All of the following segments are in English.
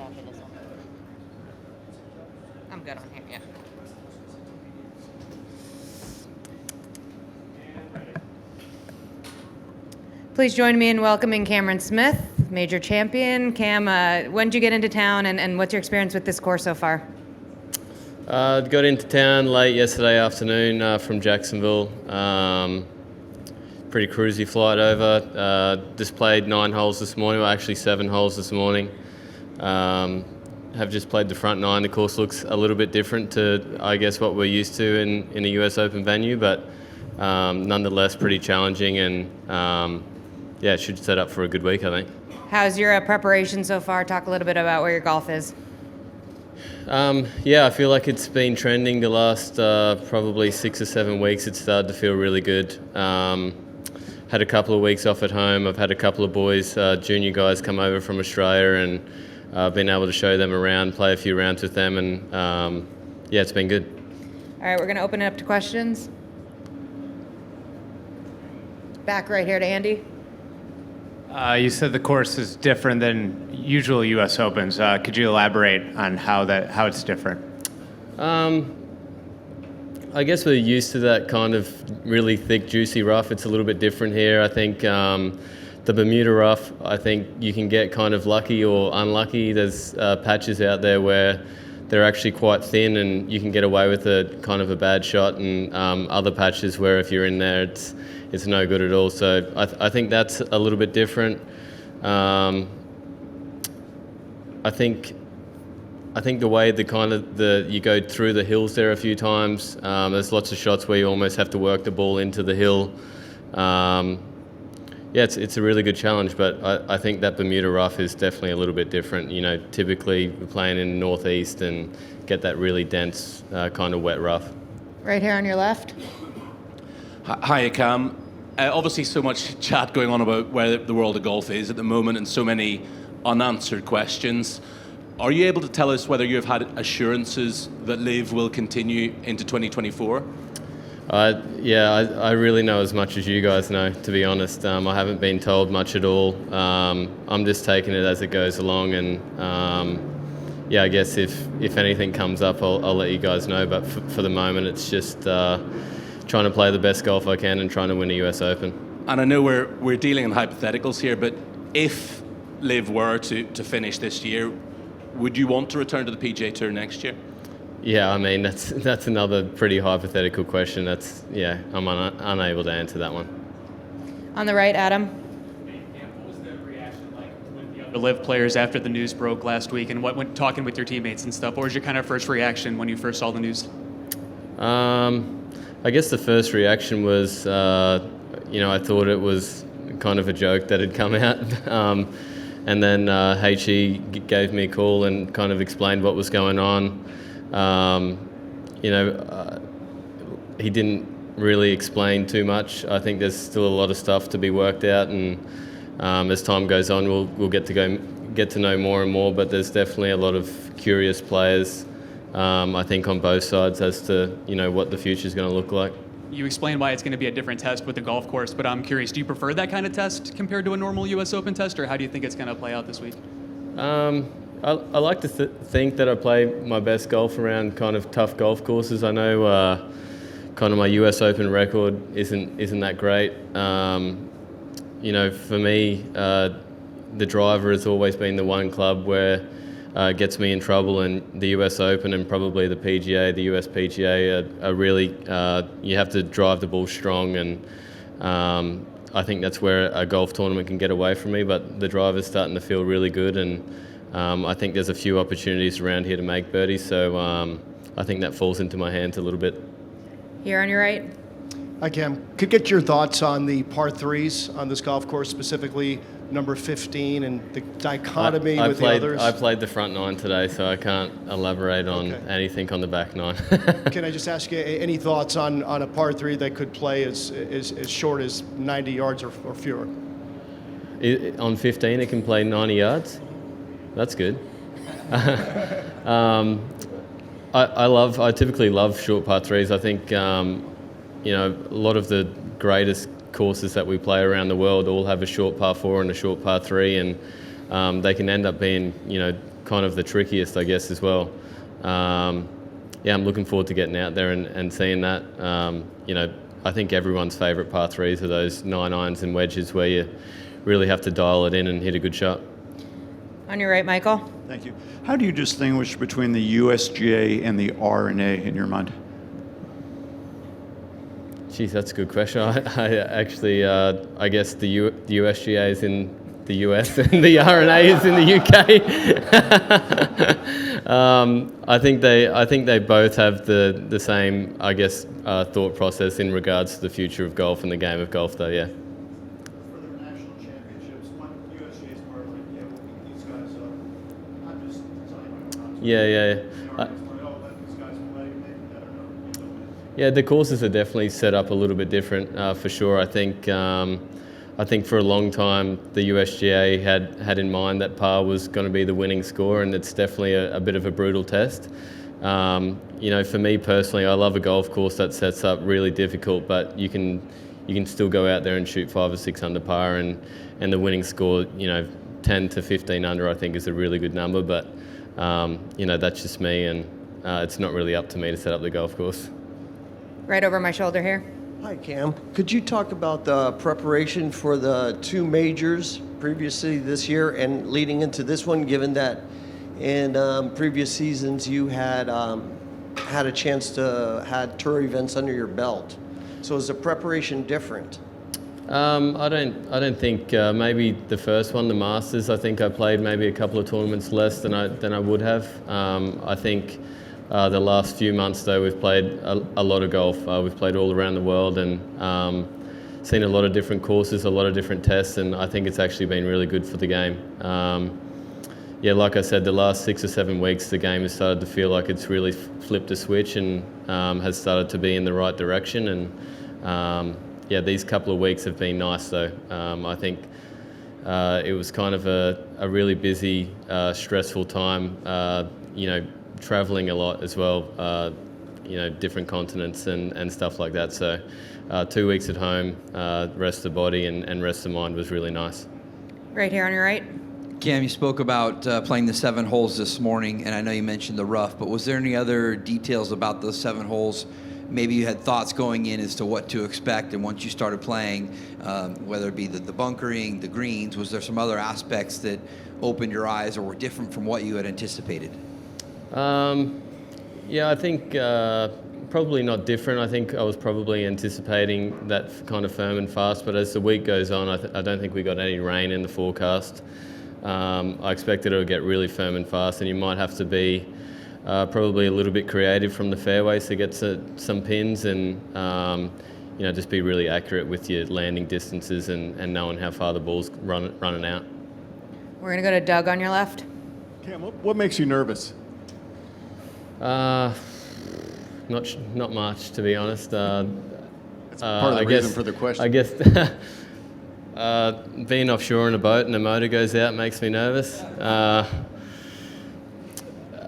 after this one. I'm good on here, yeah. Please join me in welcoming Cameron Smith, major champion. Cam, when did you get into town, and what's your experience with this course so far? Got into town late yesterday afternoon from Jacksonville. Pretty cruisy flight over. Just played 9 holes this morning, well actually 7 holes this morning. Have just played the front 9. The course looks a little bit different to, I guess, what we're used to in a US Open venue, but nonetheless pretty challenging, and yeah, it should set up for a good week, I think. How's your preparation so far? Talk a little bit about where your golf is. Yeah, I feel like it's been trending the last probably 6 or 7 weeks. It's started to feel really good. Had a couple of weeks off at home. I've had a couple of boys, junior guys, come over from Australia, and been able to show them around, play a few rounds with them, and yeah, it's been good. All right, we're going to open it up to questions. Back right here to Andy. You said the course is different than usual U.S. Opens. Could you elaborate on how it's different? I guess we're used to that kind of really thick, juicy rough. It's a little bit different here. I think the Bermuda rough, I think you can get kind of lucky or unlucky. There's patches out there where they're actually quite thin and you can get away with a kind of a bad shot, and other patches where if you're in there, it's no good at all. So I think that's a little bit different. I think the way you go through the hills there a few times. There's lots of shots where you almost have to work the ball into the hill. Yeah, it's a really good challenge, but I think that Bermuda rough is definitely a little bit different. You know, typically we're playing in the northeast and get that really dense kind of wet rough. Right here on your left. Hi, Cam. Obviously so much chat going on about where the world of golf is at the moment, and so many unanswered questions. Are you able to tell us whether you have had assurances that LIV will continue into 2024? Yeah, I really know as much as you guys know, to be honest. I haven't been told much at all. I'm just taking it as it goes along, and yeah, I guess if anything comes up, I'll let you guys know. But for the moment, it's just trying to play the best golf I can and trying to win a US Open. And I know we're dealing in hypotheticals here, but if LIV were to finish this year, would you want to return to the PGA Tour next year? Yeah, I mean, that's another pretty hypothetical question. I'm unable to answer that one. On the right, Adam. What was the reaction like with the other LIV players after the news broke last week, and when talking with your teammates and stuff? What was your kind of first reaction when you first saw the news? I guess the first reaction was, I thought it was kind of a joke that had come out. And then HE gave me a call and kind of explained what was going on. He didn't really explain too much. I think there's still a lot of stuff to be worked out, and as time goes on, we'll get to know more and more. But there's definitely a lot of curious players, I think, on both sides as to what the future is going to look like. You explained why it's going to be a different test with the golf course, but I'm curious, do you prefer that kind of test compared to a normal US Open test, or how do you think it's going to play out this week? I like to think that I play my best golf around kind of tough golf courses. I know kind of my US Open record isn't that great. For me, the driver has always been the one club where gets me in trouble, and the US Open and probably the PGA, the US PGA are really, you have to drive the ball strong, and I think that's where a golf tournament can get away from me, but the driver's starting to feel really good, and I think there's a few opportunities around here to make birdies, so I think that falls into my hands a little bit. Here on your right. Hi, Cam. Could get your thoughts on the par threes on this golf course, specifically number 15 and the dichotomy with the others? I played the front 9 today, so I can't elaborate on anything on the back 9. Can I just ask you any thoughts on a par 3 that could play as short as 90 yards or fewer? On 15, it can play 90 yards? That's good. I typically love short par 3s. I think a lot of the greatest courses that we play around the world all have a short par 4 and a short par 3, and they can end up being kind of the trickiest, I guess, as well. Yeah, I'm looking forward to getting out there and seeing that. I think everyone's favourite par threes are those 9 irons and wedges where you really have to dial it in and hit a good shot. On your right, Michael. Thank you. How do you distinguish between the USGA and the R&A in your mind? Geez, that's a good question. I actually, I guess the USGA is in the US and the R&A is in the UK. I think they both have the same, I guess, thought process in regards to the future of golf and the game of golf, though. Yeah. For the national championships, when USGA is part of like, yeah, we'll beat these guys up. I'm just telling you. Yeah. Yeah, the courses are definitely set up a little bit different, for sure. I think for a long time the USGA had in mind that par was going to be the winning score, and it's definitely a bit of a brutal test. For me personally, I love a golf course that sets up really difficult, but you can still go out there and shoot 5 or 6 under par, and the winning score, 10 to 15 under, I think is a really good number. But that's just me, and it's not really up to me to set up the golf course. Right over my shoulder here. Hi, Cam. Could you talk about the preparation for the 2 majors previously this year and leading into this one, given that in previous seasons you had had a chance to had tour events under your belt? So is the preparation different? I don't think maybe the first one, the Masters. I think I played maybe a couple of tournaments less than I would have. I think. The last few months, though, we've played a lot of golf. We've played all around the world and seen a lot of different courses, a lot of different tests, and I think it's actually been really good for the game. Like I said, the last 6 or 7 weeks, the game has started to feel like it's really flipped a switch and has started to be in the right direction. And these couple of weeks have been nice, though. I think it was kind of a really busy, stressful time. Traveling a lot as well, different continents and stuff like that. So 2 weeks at home, rest of the body and rest of the mind was really nice. Right here on your right. Cam, you spoke about playing the 7 holes this morning, and I know you mentioned the rough, but was there any other details about those 7 holes? Maybe you had thoughts going in as to what to expect, and once you started playing, whether it be the bunkering, the greens, was there some other aspects that opened your eyes or were different from what you had anticipated? I think probably not different. I think I was probably anticipating that kind of firm and fast, but as the week goes on, I don't think we got any rain in the forecast. I expected it would get really firm and fast, and you might have to be probably a little bit creative from the fairways to get some pins and just be really accurate with your landing distances and knowing how far the ball's running out. We're going to go to Doug on your left. Cam, what makes you nervous? Not much, to be honest. That's part of the reason for the question. I guess being offshore in a boat and the motor goes out makes me nervous.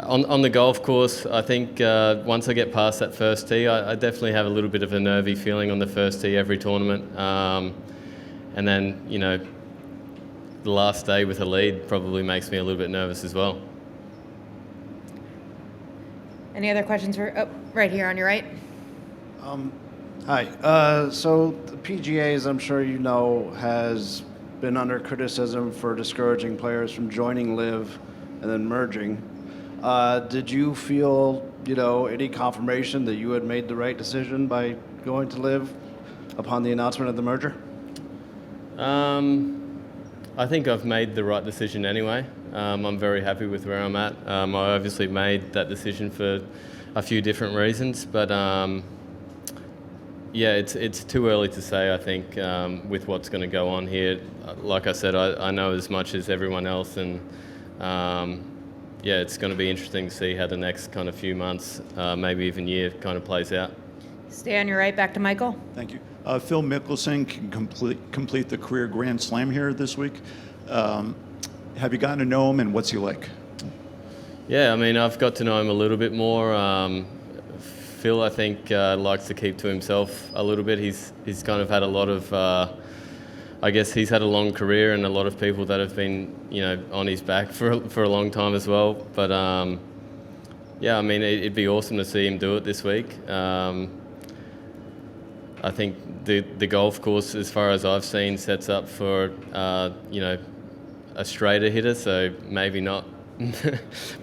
On the golf course, I think once I get past that first tee, I definitely have a little bit of a nervy feeling on the first tee every tournament. And then, the last day with a lead probably makes me a little bit nervous as well. Any other questions for, right here on your right? Hi. So the PGA, as I'm sure you know, has been under criticism for discouraging players from joining LIV and then merging. Did you feel, any confirmation that you had made the right decision by going to LIV upon the announcement of the merger? I think I've made the right decision anyway. I'm very happy with where I'm at. I obviously made that decision for a few different reasons, but it's too early to say, I think, with what's going to go on here. Like I said, I know as much as everyone else, and it's going to be interesting to see how the next kind of few months, maybe even year, kind of plays out. Stay on your right, back to Michael. Thank you. Phil Mickelson can complete the career Grand Slam here this week. Have you gotten to know him, and what's he like? Yeah, I mean, I've got to know him a little bit more. Phil, I think, likes to keep to himself a little bit. He's kind of had a lot of I guess he's had a long career and a lot of people that have been, on his back for a long time as well. But yeah, I mean, it'd be awesome to see him do it this week. I think the golf course, as far as I've seen, sets up for a straighter hitter, so maybe not.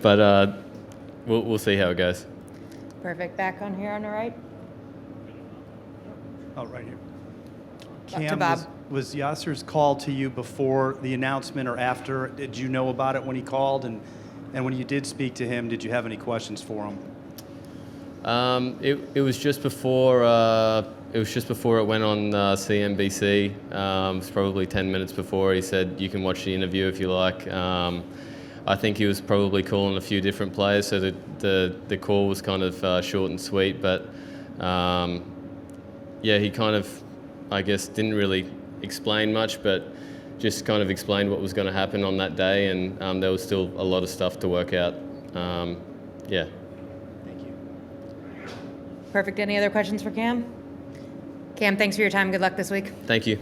But we'll see how it goes. Perfect. Back on here on the right. Oh, right here. To Cam, Bob. was Yasser's call to you before the announcement or after? Did you know about it when he called? And when you did speak to him, did you have any questions for him? It was just before it went on CNBC. It was probably 10 minutes before. He said, "You can watch the interview if you like." I think he was probably calling a few different players, so the call was kind of short and sweet. But yeah, he kind of, I guess, didn't really explain much, but just kind of explained what was going to happen on that day, and there was still a lot of stuff to work out. Yeah. Thank you. Perfect. Any other questions for Cam? Cam, thanks for your time. Good luck this week. Thank you.